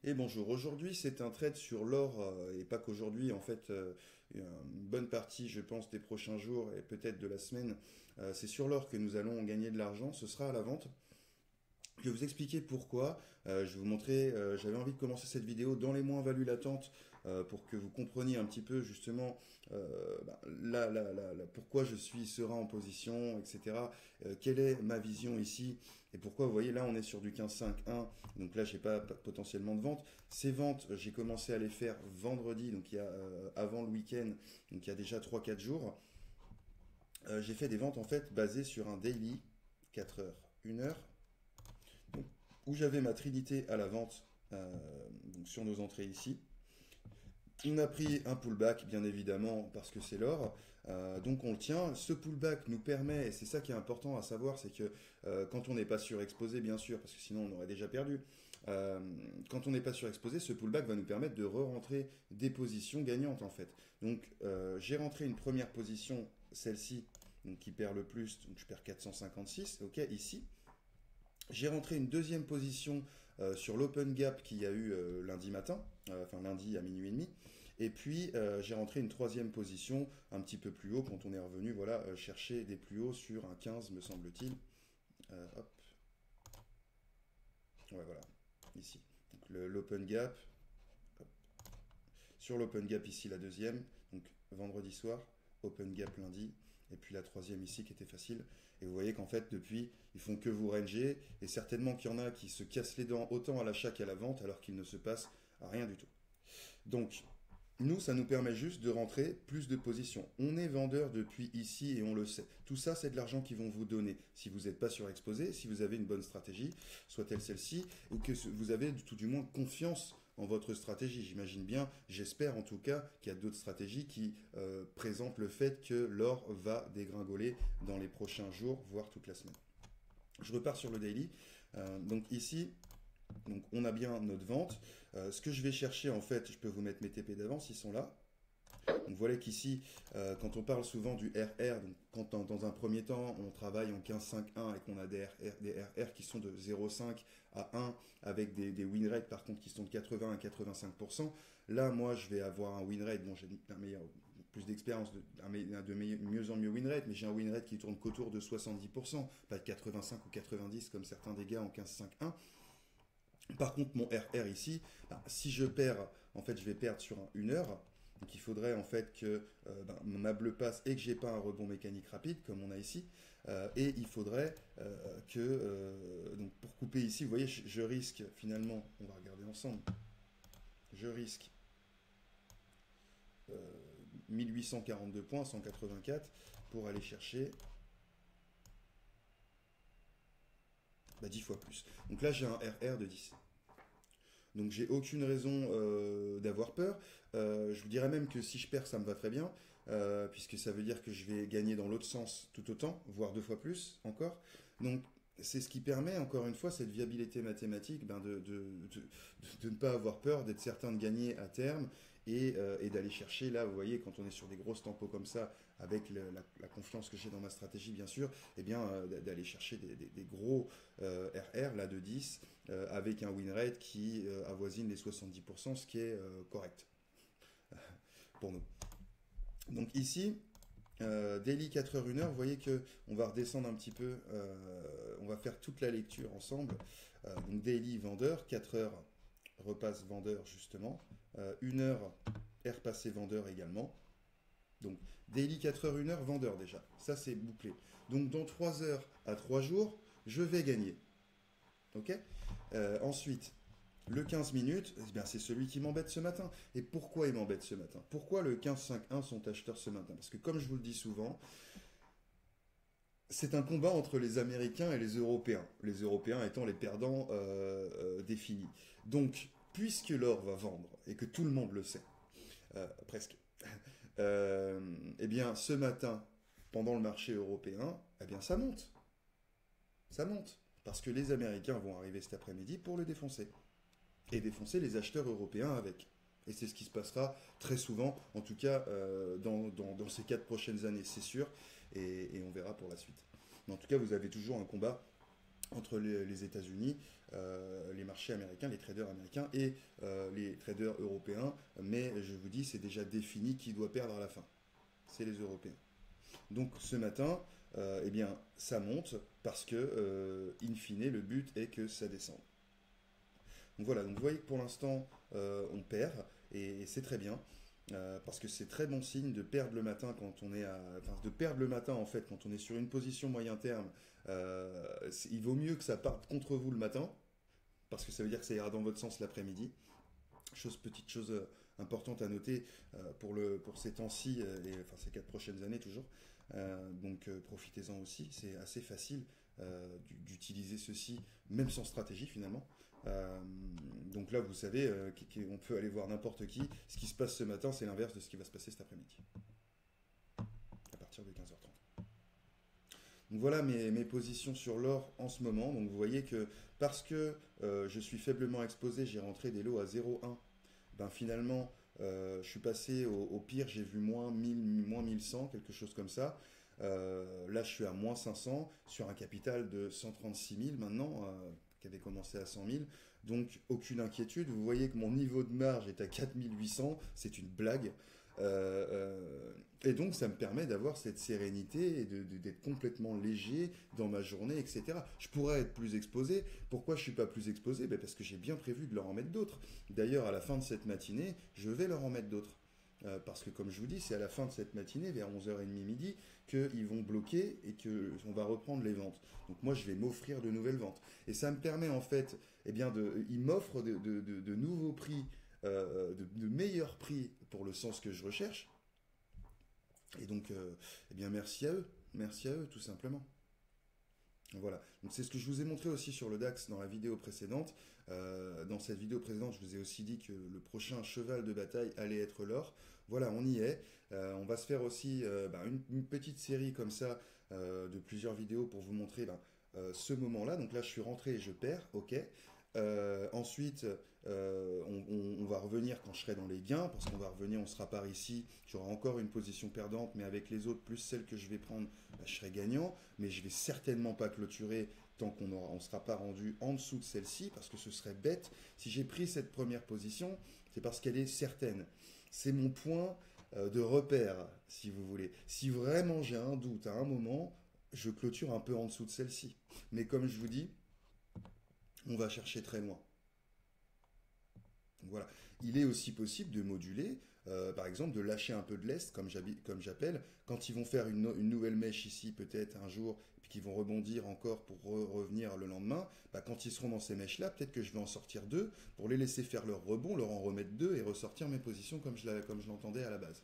Et bonjour, aujourd'hui c'est un trade sur l'or, et pas qu'aujourd'hui, en fait, une bonne partie, je pense, des prochains jours et peut-être de la semaine, c'est sur l'or que nous allons gagner de l'argent, ce sera à la vente. Je vais vous expliquer pourquoi. Je vais vous montrer, j'avais envie de commencer cette vidéo dans les moins-values latentes pour que vous compreniez un petit peu justement pourquoi je suis serein en position, etc. Quelle est ma vision ici et pourquoi, vous voyez, là on est sur du 15,5,1, donc là j'ai pas potentiellement de vente. Ces ventes, j'ai commencé à les faire vendredi, donc il y a avant le week-end, donc il y a déjà 3 4 jours. J'ai fait des ventes en fait basées sur un daily, 4 heures, 1 heure où j'avais ma trinité à la vente donc sur nos entrées ici. On a pris un pullback, bien évidemment, parce que c'est l'or. Donc on le tient. Ce pullback nous permet, et c'est ça qui est important à savoir, c'est que quand on n'est pas surexposé, bien sûr, parce que sinon on aurait déjà perdu, quand on n'est pas surexposé, ce pullback va nous permettre de re-rentrer des positions gagnantes, en fait. Donc j'ai rentré une première position, celle-ci, donc qui perd le plus, donc je perds 456, ok, ici. J'ai rentré une deuxième position sur l'open gap qu'il y a eu lundi matin, enfin lundi à minuit et demi. Et puis j'ai rentré une troisième position un petit peu plus haut quand on est revenu, voilà, chercher des plus hauts sur un 15 me semble-t-il. Hop, ouais voilà, ici. Donc l'open gap, hop. Sur l'open gap ici la deuxième, donc vendredi soir, open gap lundi, et puis la troisième ici qui était facile. Et vous voyez qu'en fait depuis, ils font que vous ranger, et certainement qu'il y en a qui se cassent les dents autant à l'achat qu'à la vente alors qu'il ne se passe rien du tout. Donc, nous, ça nous permet juste de rentrer plus de positions. On est vendeur depuis ici et on le sait. Tout ça, c'est de l'argent qu'ils vont vous donner. Si vous n'êtes pas surexposé, si vous avez une bonne stratégie, soit-elle celle-ci, ou que vous avez tout du moins confiance en votre stratégie. J'imagine bien, j'espère en tout cas, qu'il y a d'autres stratégies qui présentent le fait que l'or va dégringoler dans les prochains jours, voire toute la semaine. Je repars sur le daily. Donc ici, donc on a bien notre vente. Ce que je vais chercher, en fait, je peux vous mettre mes TP d'avance, ils sont là. Donc voilà qu'ici, quand on parle souvent du RR, donc quand dans un premier temps on travaille en 15,5,1 et qu'on a des RR qui sont de 0,5 à 1 avec des win rates par contre qui sont de 80 à 85%, là moi je vais avoir un win rate, bon j'ai un meilleur, plus d'expérience, de mieux en mieux win rate, mais j'ai un win rate qui tourne qu'autour de 70%, pas de 85 ou 90 comme certains des gars en 15,5,1. Par contre, mon RR ici, si je perds, en fait, je vais perdre sur une heure. Donc, il faudrait en fait que ma bleue passe et que j'ai pas un rebond mécanique rapide comme on a ici. Et il faudrait donc pour couper ici, vous voyez, je risque finalement, on va regarder ensemble, je risque 1842 points, 184 pour aller chercher 10 fois plus. Donc là, j'ai un RR de 10. Donc j'ai aucune raison d'avoir peur. Je vous dirais même que si je perds, ça me va très bien, puisque ça veut dire que je vais gagner dans l'autre sens tout autant, voire 2 fois plus encore. Donc c'est ce qui permet, encore une fois, cette viabilité mathématique de ne pas avoir peur, d'être certain de gagner à terme et d'aller chercher, là, vous voyez, quand on est sur des grosses tempos comme ça, avec la confiance que j'ai dans ma stratégie, bien sûr, eh bien, d'aller chercher des gros RR, là, de 10, avec un win rate qui avoisine les 70%, ce qui est correct pour nous. Donc ici, daily 4 h 1 h, vous voyez que on va redescendre un petit peu, on va faire toute la lecture ensemble. Donc daily vendeur, 4 heures repasse vendeur justement, 1 heure est repassé vendeur également. Donc daily 4 h 1 h vendeur déjà, ça c'est bouclé. Donc dans 3 heures à 3 jours, je vais gagner. Ok. Ensuite, le 15 minutes, eh bien, c'est celui qui m'embête ce matin. Et pourquoi il m'embête ce matin? Pourquoi le 15,5,1 sont acheteurs ce matin? Parce que comme je vous le dis souvent, c'est un combat entre les Américains et les Européens. Les Européens étant les perdants définis. Donc, puisque l'or va vendre, et que tout le monde le sait, presque, eh bien, ce matin, pendant le marché européen, eh bien, ça monte. Ça monte. Parce que les Américains vont arriver cet après-midi pour le défoncer. Et défoncer les acheteurs européens avec. Et c'est ce qui se passera très souvent, en tout cas dans ces 4 prochaines années, c'est sûr, et on verra pour la suite. Mais en tout cas, vous avez toujours un combat entre les États-Unis les marchés américains, les traders américains et les traders européens. Mais je vous dis, c'est déjà défini qui doit perdre à la fin. C'est les Européens. Donc ce matin, eh bien, ça monte parce que, in fine, le but est que ça descende. Donc voilà, donc vous voyez que pour l'instant, on perd, et c'est très bien, parce que c'est très bon signe de perdre le matin quand on est enfin, de perdre le matin en fait quand on est sur une position moyen terme. Il vaut mieux que ça parte contre vous le matin, parce que ça veut dire que ça ira dans votre sens l'après-midi. Petite chose importante à noter pour ces temps-ci, et enfin ces 4 prochaines années toujours. Donc profitez-en aussi, c'est assez facile d'utiliser ceci, même sans stratégie finalement. Euh, donc là, vous savez qu'on peut aller voir n'importe qui. Ce qui se passe ce matin, c'est l'inverse de ce qui va se passer cet après-midi, à partir de 15h30. Donc voilà mes positions sur l'or en ce moment. Donc vous voyez que parce que je suis faiblement exposé, j'ai rentré des lots à 0,1. Ben finalement, je suis passé au pire, j'ai vu moins 1000, moins 1100, quelque chose comme ça. Là, je suis à moins 500 sur un capital de 136 000 maintenant, qui avait commencé à 100 000. Donc, aucune inquiétude. Vous voyez que mon niveau de marge est à 4800. C'est une blague. Et donc, ça me permet d'avoir cette sérénité et d'être complètement léger dans ma journée, etc. Je pourrais être plus exposé. Pourquoi je ne suis pas plus exposé? Ben parce que j'ai bien prévu de leur en mettre d'autres. D'ailleurs, à la fin de cette matinée, je vais leur en mettre d'autres. Parce que comme je vous dis, c'est à la fin de cette matinée, vers 11h30 midi, qu'ils vont bloquer et qu'on va reprendre les ventes. Donc moi, je vais m'offrir de nouvelles ventes. Et ça me permet en fait, eh bien, ils m'offrent de nouveaux prix, de meilleurs prix pour le sens que je recherche. Et donc, eh bien, merci à eux, tout simplement. Voilà, donc c'est ce que je vous ai montré aussi sur le DAX dans la vidéo précédente. Dans cette vidéo précédente, je vous ai aussi dit que le prochain cheval de bataille allait être l'or. Voilà, on y est. On va se faire aussi une petite série comme ça de plusieurs vidéos pour vous montrer ce moment-là. Donc là, je suis rentré et je perds, ok. Ensuite, on va revenir quand je serai dans les gains, parce qu'on va revenir, on sera par ici, j'aurai encore une position perdante, mais avec les autres, plus celle que je vais prendre, je serai gagnant, mais je vais certainement pas clôturer tant qu'on ne sera pas rendu en dessous de celle-ci, parce que ce serait bête. Si j'ai pris cette première position, c'est parce qu'elle est certaine. C'est mon point de repère, si vous voulez. Si vraiment j'ai un doute à un moment, je clôture un peu en dessous de celle-ci. Mais comme je vous dis, on va chercher très loin. Voilà. Il est aussi possible de moduler, par exemple, de lâcher un peu de lest, comme j'appelle, quand ils vont faire une nouvelle mèche ici, peut-être un jour, et puis qu'ils vont rebondir encore pour revenir le lendemain, quand ils seront dans ces mèches-là, peut-être que je vais en sortir deux, pour les laisser faire leur rebond, leur en remettre deux, et ressortir mes positions comme je l'entendais à la base.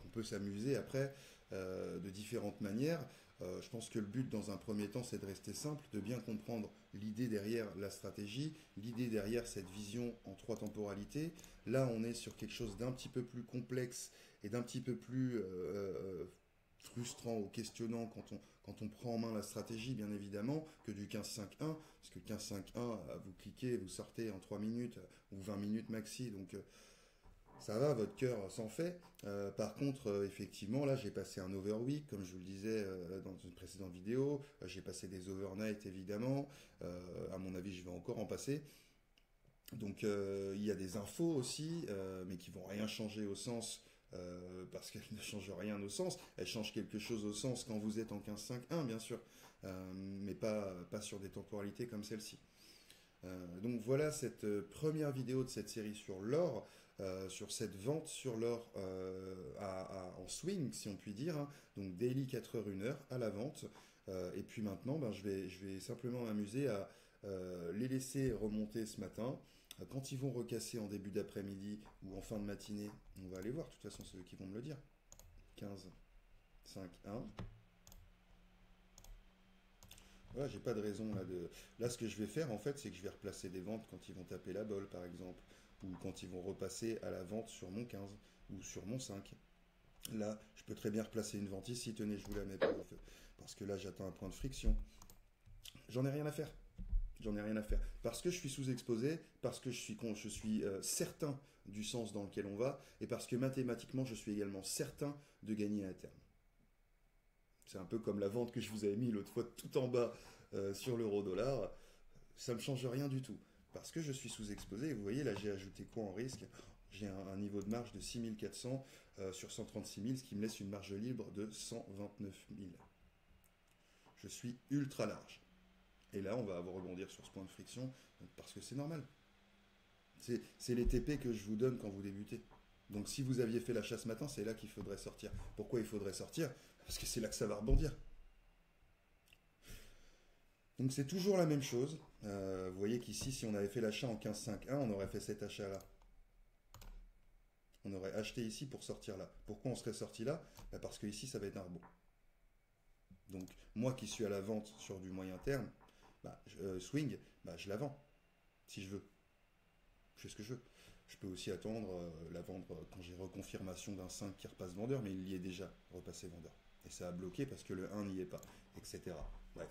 On peut s'amuser après de différentes manières. Je pense que le but dans un premier temps, c'est de rester simple, de bien comprendre l'idée derrière la stratégie, l'idée derrière cette vision en 3 temporalités. Là, on est sur quelque chose d'un petit peu plus complexe et d'un petit peu plus frustrant ou questionnant quand on prend en main la stratégie, bien évidemment, que du 15-5-1, parce que le 15-5-1, vous cliquez, vous sortez en 3 minutes ou 20 minutes maxi, donc ça va, votre cœur s'en fait. Par contre, effectivement, là, j'ai passé un overweek, comme je vous le disais dans une précédente vidéo. J'ai passé des overnight, évidemment. À mon avis, je vais encore en passer. Donc, il y a des infos aussi, mais qui vont rien changer au sens, parce qu'elles ne changent rien au sens. Elles changent quelque chose au sens quand vous êtes en 15-5-1, bien sûr, mais pas sur des temporalités comme celle-ci. Donc voilà cette première vidéo de cette série sur l'or, sur cette vente sur l'or en swing, si on peut dire, hein. Donc daily 4 heures, 1 heure à la vente. Et puis maintenant, je vais simplement m'amuser à les laisser remonter ce matin. Quand ils vont recasser en début d'après-midi ou en fin de matinée, on va aller voir, de toute façon c'est eux qui vont me le dire. 15, 5, 1. Voilà, j'ai pas de raison là de. Là, ce que je vais faire en fait, c'est que je vais replacer des ventes quand ils vont taper la bolle, par exemple, ou quand ils vont repasser à la vente sur mon 15 ou sur mon 5. Là, je peux très bien replacer une vente ici. Tenez, je vous la mets parce que là, j'atteins un point de friction. J'en ai rien à faire. J'en ai rien à faire. Parce que je suis sous-exposé, parce que je suis certain du sens dans lequel on va, et parce que mathématiquement, je suis également certain de gagner à terme. C'est un peu comme la vente que je vous avais mis l'autre fois tout en bas sur l'euro-dollar. Ça ne me change rien du tout. Parce que je suis sous-exposé. Et vous voyez, là, j'ai ajouté quoi en risque? J'ai un niveau de marge de 6400 sur 136 000, ce qui me laisse une marge libre de 129 000. Je suis ultra large. Et là, on va rebondir sur ce point de friction, parce que c'est normal. C'est les TP que je vous donne quand vous débutez. Donc si vous aviez fait l'achat ce matin, c'est là qu'il faudrait sortir. Pourquoi il faudrait sortir? Parce que c'est là que ça va rebondir. Donc c'est toujours la même chose. Vous voyez qu'ici, si on avait fait l'achat en 15,5,1, on aurait fait cet achat-là. On aurait acheté ici pour sortir là. Pourquoi on serait sorti là? Parce que ici, ça va être un rebond. Donc moi qui suis à la vente sur du moyen terme, swing, je la vends si je veux. Je fais ce que je veux. Je peux aussi attendre la vendre quand j'ai reconfirmation d'un 5 qui repasse vendeur, mais il y est déjà repassé vendeur. Et ça a bloqué parce que le 1 n'y est pas, etc. Bref.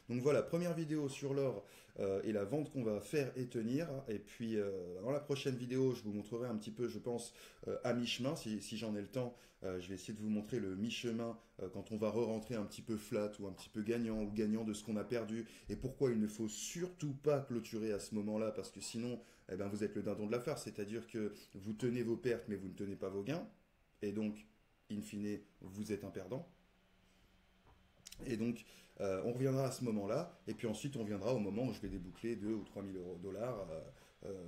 Donc voilà, première vidéo sur l'or et la vente qu'on va faire et tenir. Et puis dans la prochaine vidéo, je vous montrerai un petit peu, je pense, à mi-chemin, si j'en ai le temps. Je vais essayer de vous montrer le mi-chemin quand on va re-rentrer un petit peu flat ou un petit peu gagnant ou gagnant de ce qu'on a perdu. Et pourquoi il ne faut surtout pas clôturer à ce moment-là, parce que sinon, vous êtes le dindon de l'affaire. C'est-à-dire que vous tenez vos pertes, mais vous ne tenez pas vos gains. Et donc, in fine, vous êtes un perdant. Et donc, on reviendra à ce moment-là, et puis ensuite on viendra au moment où je vais déboucler 2 ou 3 000 dollars,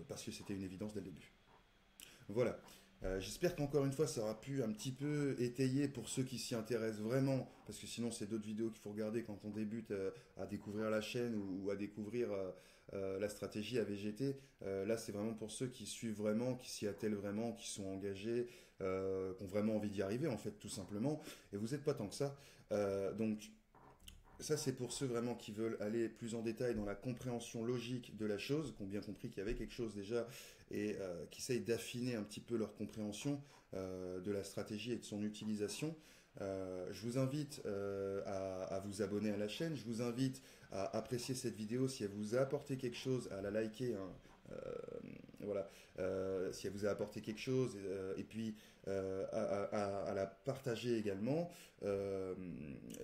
parce que c'était une évidence dès le début. Voilà. J'espère qu'encore une fois ça aura pu un petit peu étayer pour ceux qui s'y intéressent vraiment, parce que sinon c'est d'autres vidéos qu'il faut regarder quand on débute à découvrir la chaîne ou à découvrir la stratégie à VGT. Là c'est vraiment pour ceux qui suivent vraiment, qui s'y attellent vraiment, qui sont engagés, qui ont vraiment envie d'y arriver en fait tout simplement, et vous n'êtes pas tant que ça. Donc ça, c'est pour ceux vraiment qui veulent aller plus en détail dans la compréhension logique de la chose, qui ont bien compris qu'il y avait quelque chose déjà et qui essayent d'affiner un petit peu leur compréhension de la stratégie et de son utilisation. Je vous invite à vous abonner à la chaîne, je vous invite à apprécier cette vidéo si elle vous a apporté quelque chose, à la liker, hein. Voilà, si elle vous a apporté quelque chose, et puis à la partager également.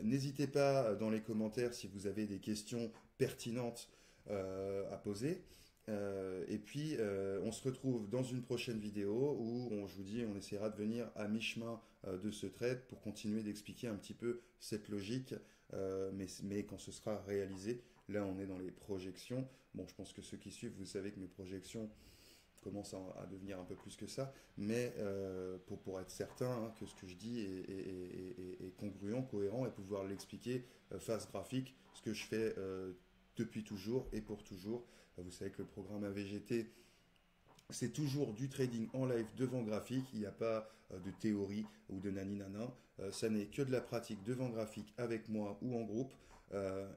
N'hésitez pas dans les commentaires si vous avez des questions pertinentes à poser. Et puis on se retrouve dans une prochaine vidéo où je vous dis, on essaiera de venir à mi-chemin de ce trade pour continuer d'expliquer un petit peu cette logique, mais quand ce sera réalisé. Là, on est dans les projections. Bon, je pense que ceux qui suivent, vous savez que mes projections commencent à devenir un peu plus que ça, mais pour être certain que ce que je dis est congruent, cohérent, et pouvoir l'expliquer face graphique, ce que je fais depuis toujours et pour toujours. Vous savez que le programme AVGT, c'est toujours du trading en live devant graphique, il n'y a pas de théorie ou de nani nana, ça n'est que de la pratique devant graphique avec moi ou en groupe,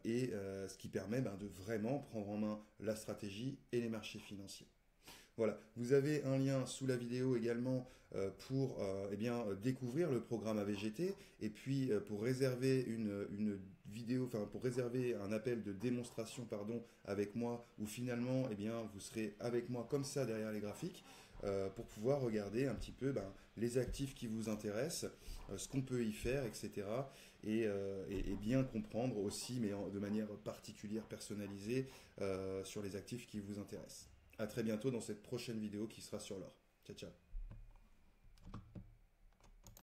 et ce qui permet de vraiment prendre en main la stratégie et les marchés financiers. Voilà, vous avez un lien sous la vidéo également pour découvrir le programme AVGT, et puis pour réserver une vidéo, enfin pour réserver un appel de démonstration avec moi, où finalement vous serez avec moi comme ça derrière les graphiques, pour pouvoir regarder un petit peu les actifs qui vous intéressent, ce qu'on peut y faire, etc. Et bien comprendre aussi, mais de manière particulière, personnalisée, sur les actifs qui vous intéressent. À très bientôt dans cette prochaine vidéo qui sera sur l'or. Ciao, ciao.